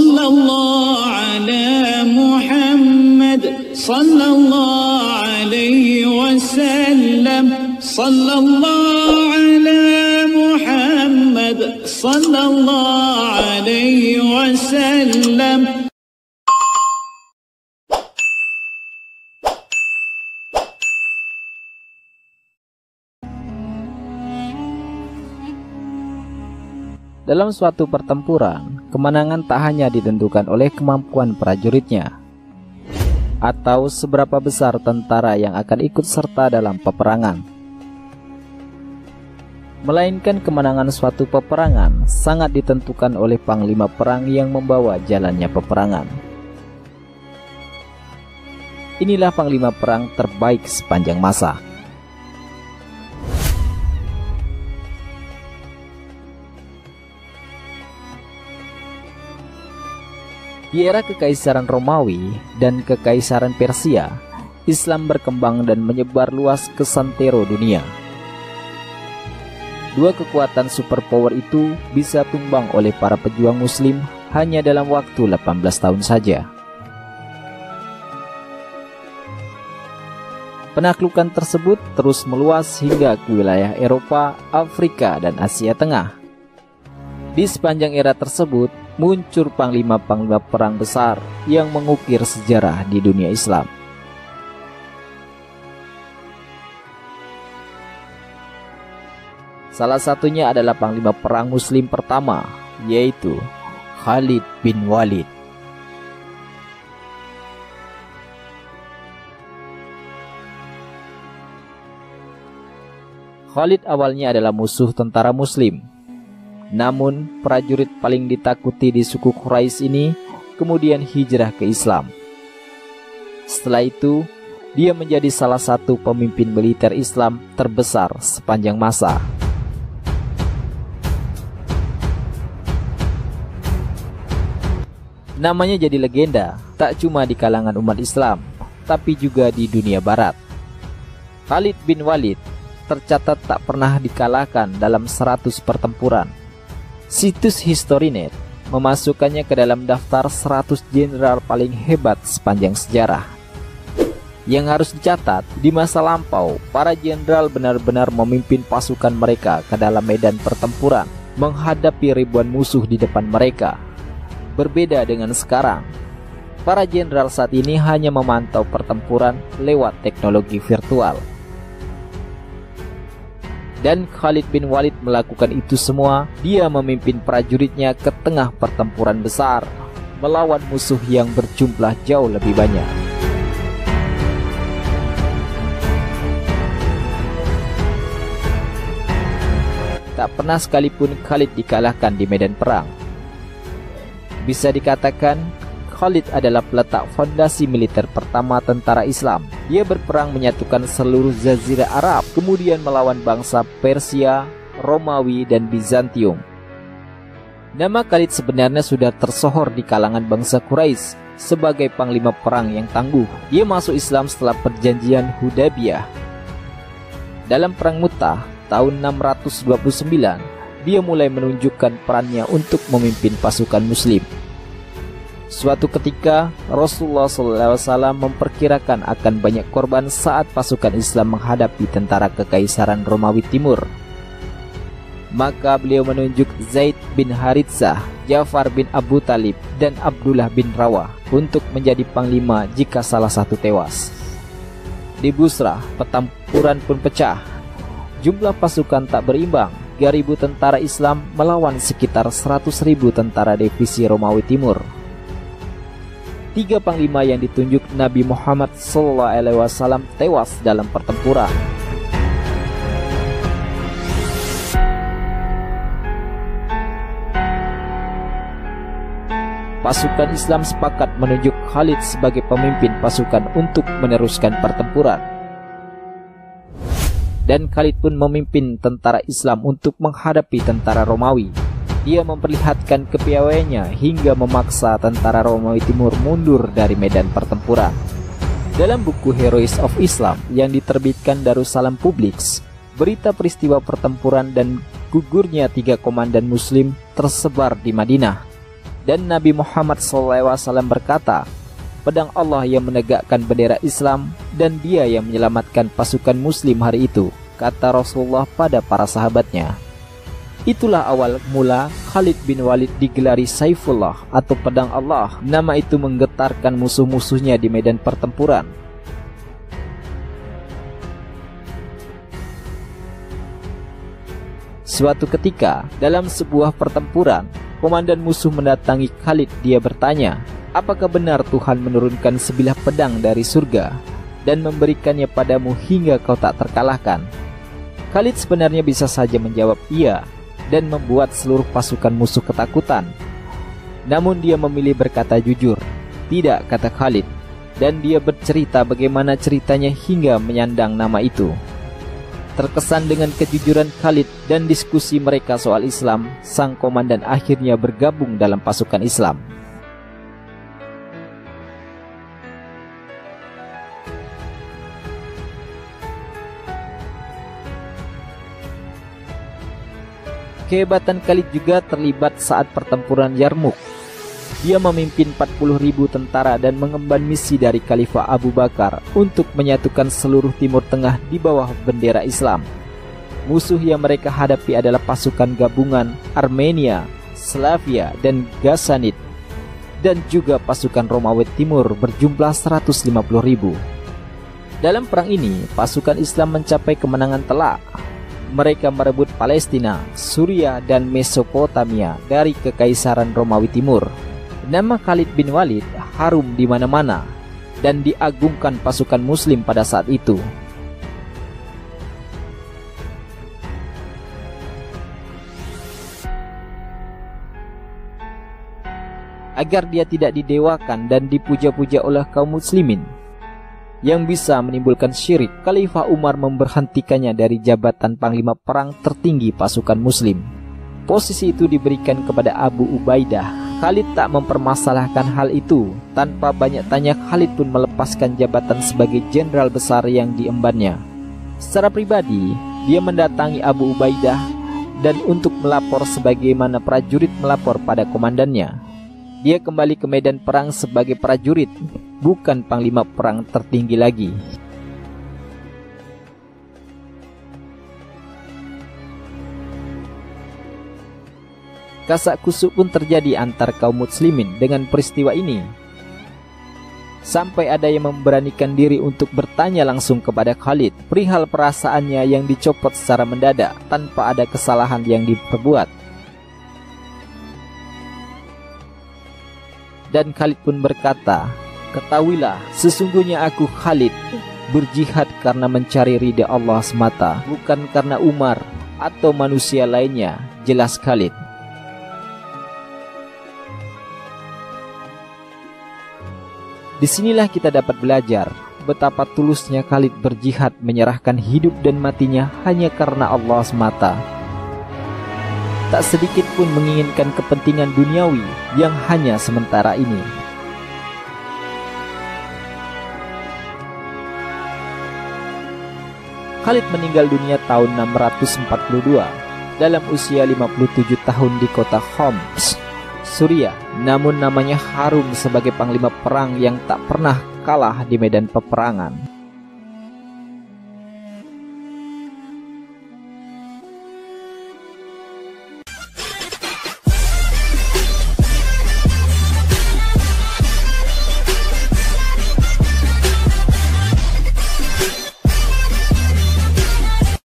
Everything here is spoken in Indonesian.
Sallallahu ala Muhammad, sallallahu alaihi wasallam, sallallahu ala Muhammad, sallallahu alaihi wasallam. Dalam suatu pertempuran, kemenangan tak hanya ditentukan oleh kemampuan prajuritnya atau seberapa besar tentara yang akan ikut serta dalam peperangan, melainkan kemenangan suatu peperangan sangat ditentukan oleh panglima perang yang membawa jalannya peperangan. Inilah panglima perang terbaik sepanjang masa. Di era Kekaisaran Romawi dan Kekaisaran Persia, Islam berkembang dan menyebar luas ke santero dunia. Dua kekuatan superpower itu bisa tumbang oleh para pejuang Muslim hanya dalam waktu 18 tahun saja. Penaklukan tersebut terus meluas hingga ke wilayah Eropa, Afrika, dan Asia Tengah. Di sepanjang era tersebut, muncul panglima-panglima perang besar yang mengukir sejarah di dunia Islam. Salah satunya adalah panglima perang Muslim pertama, yaitu Khalid bin Walid. Khalid awalnya adalah musuh tentara Muslim. Namun, prajurit paling ditakuti di suku Quraisy ini kemudian hijrah ke Islam. Setelah itu, dia menjadi salah satu pemimpin militer Islam terbesar sepanjang masa. Namanya jadi legenda, tak cuma di kalangan umat Islam, tapi juga di dunia barat. Khalid bin Walid tercatat tak pernah dikalahkan dalam 100 pertempuran. Situs Historynet memasukkannya ke dalam daftar 100 jenderal paling hebat sepanjang sejarah. Yang harus dicatat, di masa lampau, para jenderal benar-benar memimpin pasukan mereka ke dalam medan pertempuran, menghadapi ribuan musuh di depan mereka. Berbeda dengan sekarang, para jenderal saat ini hanya memantau pertempuran lewat teknologi virtual. Dan Khalid bin Walid melakukan itu semua. Dia memimpin prajuritnya ke tengah pertempuran besar, melawan musuh yang berjumlah jauh lebih banyak. Tak pernah sekalipun Khalid dikalahkan di medan perang. Bisa dikatakan, Khalid adalah peletak fondasi militer pertama tentara Islam. Dia berperang menyatukan seluruh Jazirah Arab, kemudian melawan bangsa Persia, Romawi, dan Bizantium. Nama Khalid sebenarnya sudah tersohor di kalangan bangsa Quraisy sebagai panglima perang yang tangguh. Dia masuk Islam setelah perjanjian Hudaybiyah. Dalam perang Mu'tah tahun 629, dia mulai menunjukkan perannya untuk memimpin pasukan Muslim. Suatu ketika, Rasulullah SAW memperkirakan akan banyak korban saat pasukan Islam menghadapi tentara Kekaisaran Romawi Timur. Maka beliau menunjuk Zaid bin Haritsah, Ja'far bin Abu Talib, dan Abdullah bin Rawah untuk menjadi panglima jika salah satu tewas. Di Busrah, pertempuran pun pecah. Jumlah pasukan tak berimbang. 3.000 tentara Islam melawan sekitar 100.000 tentara divisi Romawi Timur. 3 panglima yang ditunjuk Nabi Muhammad SAW tewas dalam pertempuran. Pasukan Islam sepakat menunjuk Khalid sebagai pemimpin pasukan untuk meneruskan pertempuran. Dan Khalid pun memimpin tentara Islam untuk menghadapi tentara Romawi. Dia memperlihatkan kepiawaiannya hingga memaksa tentara Romawi Timur mundur dari medan pertempuran. Dalam buku Heroes of Islam yang diterbitkan Darussalam Publiks, berita peristiwa pertempuran dan gugurnya 3 komandan Muslim tersebar di Madinah. Dan Nabi Muhammad SAW berkata, pedang Allah yang menegakkan bendera Islam dan dia yang menyelamatkan pasukan muslim hari itu, kata Rasulullah pada para sahabatnya. Itulah awal mula Khalid bin Walid digelari Saifullah atau pedang Allah. Nama itu menggetarkan musuh-musuhnya di medan pertempuran. Suatu ketika, dalam sebuah pertempuran, komandan musuh mendatangi Khalid. Dia bertanya, apakah benar Tuhan menurunkan sebilah pedang dari surga dan memberikannya padamu hingga kau tak terkalahkan? Khalid sebenarnya bisa saja menjawab iya dan membuat seluruh pasukan musuh ketakutan. Namun dia memilih berkata jujur. Tidak, kata Khalid, dan dia bercerita bagaimana ceritanya hingga menyandang nama itu. Terkesan dengan kejujuran Khalid dan diskusi mereka soal Islam, sang komandan akhirnya bergabung dalam pasukan Islam. Kehebatan Khalid juga terlibat saat pertempuran Yarmuk. Dia memimpin 40.000 tentara dan mengemban misi dari Khalifah Abu Bakar untuk menyatukan seluruh Timur Tengah di bawah bendera Islam. Musuh yang mereka hadapi adalah pasukan gabungan Armenia, Slavia, dan Ghassanid, dan juga pasukan Romawi Timur berjumlah 150.000. Dalam perang ini, pasukan Islam mencapai kemenangan telak. Mereka merebut Palestina, Suriah, dan Mesopotamia dari Kekaisaran Romawi Timur. Nama Khalid bin Walid harum di mana-mana dan diagungkan pasukan Muslim pada saat itu. Agar dia tidak didewakan dan dipuja-puja oleh kaum muslimin yang bisa menimbulkan syirik, Khalifah Umar memberhentikannya dari jabatan panglima perang tertinggi pasukan muslim. Posisi itu diberikan kepada Abu Ubaidah. Khalid tak mempermasalahkan hal itu. Tanpa banyak tanya, Khalid pun melepaskan jabatan sebagai jenderal besar yang diembannya. Secara pribadi, dia mendatangi Abu Ubaidah dan untuk melapor sebagaimana prajurit melapor pada komandannya. Dia kembali ke medan perang sebagai prajurit, bukan panglima perang tertinggi lagi. Kasak kusuk pun terjadi antar kaum muslimin dengan peristiwa ini. Sampai ada yang memberanikan diri untuk bertanya langsung kepada Khalid perihal perasaannya yang dicopot secara mendadak tanpa ada kesalahan yang diperbuat. Dan Khalid pun berkata, ketahuilah, sesungguhnya aku Khalid berjihad karena mencari ridha Allah semata, bukan karena Umar atau manusia lainnya, jelas Khalid. Disinilah kita dapat belajar betapa tulusnya Khalid berjihad menyerahkan hidup dan matinya hanya karena Allah semata. Tak sedikit pun menginginkan kepentingan duniawi yang hanya sementara ini. Khalid meninggal dunia tahun 642 dalam usia 57 tahun di kota Homs, Suriah. Namun namanya harum sebagai panglima perang yang tak pernah kalah di medan peperangan.